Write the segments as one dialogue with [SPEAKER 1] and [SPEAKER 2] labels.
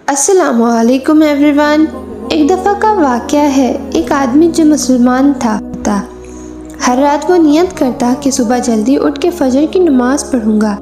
[SPEAKER 1] السلام علیکم every one. ایک دفعہ کا واقعہ ہے، ایک آدمی جو مسلمان تھا ہر رات وہ نیت کرتا کہ صبح جلدی اٹھ کے فجر کی نماز پڑھوں گا،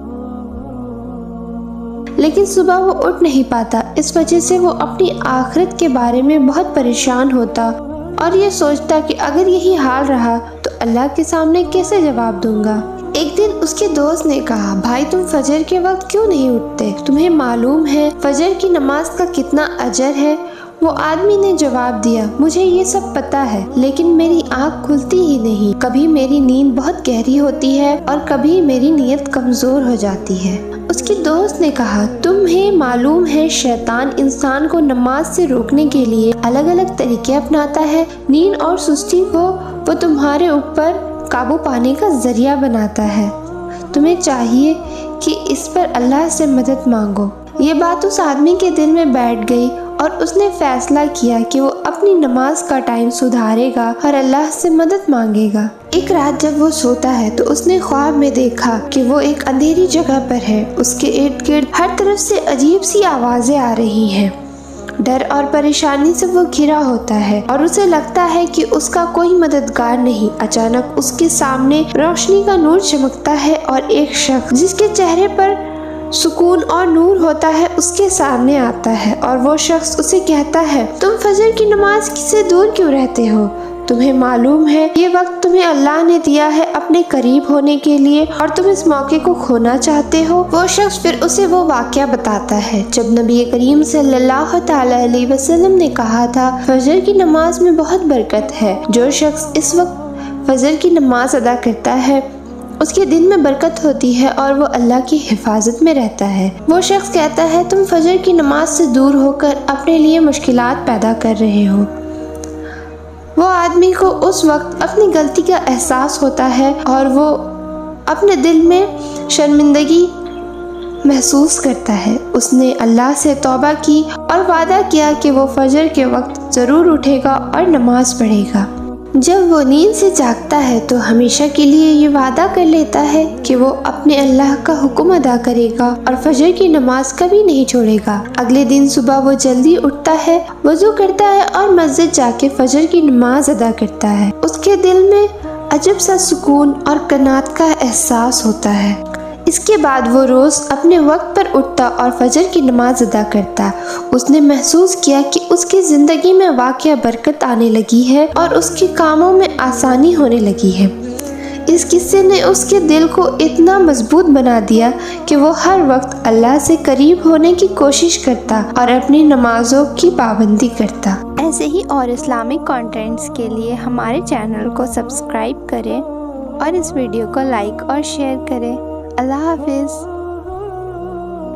[SPEAKER 1] لیکن صبح وہ اٹھ نہیں پاتا۔ اس وجہ سے وہ اپنی آخرت کے بارے میں بہت پریشان ہوتا اور یہ سوچتا کہ اگر یہی حال رہا تو اللہ کے سامنے کیسے جواب دوں گا۔ ایک دن اس کے دوست نے کہا، بھائی تم فجر کے وقت کیوں نہیں اٹھتے؟ تمہیں معلوم ہے فجر کی نماز کا کتنا اجر ہے؟ وہ آدمی نے جواب دیا، مجھے یہ سب پتا ہے، لیکن میری آنکھ کھلتی ہی نہیں۔ کبھی میری نیند بہت گہری ہوتی ہے اور کبھی میری نیت کمزور ہو جاتی ہے۔ اس کے دوست نے کہا، تمہیں معلوم ہے شیطان انسان کو نماز سے روکنے کے لیے الگ الگ طریقے اپناتا ہے۔ نیند اور سستی کو وہ تمہارے اوپر قابو پانے کا ذریعہ بناتا ہے۔ تمہیں چاہیے کہ اس پر اللہ سے مدد مانگو۔ یہ بات اس آدمی کے دل میں بیٹھ گئی اور اس نے فیصلہ کیا کہ وہ اپنی نماز کا ٹائم سدھارے گا اور اللہ سے مدد مانگے گا۔ ایک رات جب وہ سوتا ہے تو اس نے خواب میں دیکھا کہ وہ ایک اندھیری جگہ پر ہے۔ اس کے ارد گرد ہر طرف سے عجیب سی آوازیں آ رہی ہیں۔ ڈر اور پریشانی سے وہ گھرا ہوتا ہے اور اسے لگتا ہے کہ اس کا کوئی مددگار نہیں۔ اچانک اس کے سامنے روشنی کا نور چمکتا ہے اور ایک شخص جس کے چہرے پر سکون اور نور ہوتا ہے اس کے سامنے آتا ہے، اور وہ شخص اسے کہتا ہے، تم فجر کی نماز سے دور کیوں رہتے ہو؟ تمہیں معلوم ہے یہ وقت تمہیں اللہ نے دیا ہے اپنے قریب ہونے کے لیے اور تم اس موقع کو کھونا چاہتے ہو۔ وہ شخص پھر اسے وہ واقعہ بتاتا ہے جب نبی کریم صلی اللہ تعالی علیہ وسلم نے کہا تھا، فجر کی نماز میں بہت برکت ہے، جو شخص اس وقت فجر کی نماز ادا کرتا ہے اس کے دن میں برکت ہوتی ہے اور وہ اللہ کی حفاظت میں رہتا ہے۔ وہ شخص کہتا ہے، تم فجر کی نماز سے دور ہو کر اپنے لیے مشکلات پیدا کر رہے ہو۔ وہ آدمی کو اس وقت اپنی غلطی کا احساس ہوتا ہے اور وہ اپنے دل میں شرمندگی محسوس کرتا ہے۔ اس نے اللہ سے توبہ کی اور وعدہ کیا کہ وہ فجر کے وقت ضرور اٹھے گا اور نماز پڑھے گا۔ جب وہ نیند سے جاگتا ہے تو ہمیشہ کے لیے یہ وعدہ کر لیتا ہے کہ وہ اپنے اللہ کا حکم ادا کرے گا اور فجر کی نماز کبھی نہیں چھوڑے گا۔ اگلے دن صبح وہ جلدی اٹھتا ہے، وضو کرتا ہے اور مسجد جا کے فجر کی نماز ادا کرتا ہے۔ اس کے دل میں عجب سا سکون اور قناعت کا احساس ہوتا ہے۔ اس کے بعد وہ روز اپنے وقت پر اٹھتا اور فجر کی نماز ادا کرتا۔ اس نے محسوس کیا کہ اس کی زندگی میں واقعہ برکت آنے لگی ہے اور اس کے کاموں میں آسانی ہونے لگی ہے۔ اس قصے نے اس کے دل کو اتنا مضبوط بنا دیا کہ وہ ہر وقت اللہ سے قریب ہونے کی کوشش کرتا اور اپنی نمازوں کی پابندی کرتا۔
[SPEAKER 2] ایسے ہی اور اسلامک کانٹینٹس کے لیے ہمارے چینل کو سبسکرائب کریں اور اس ویڈیو کو لائک اور شیئر کریں۔ اللہ حافظ۔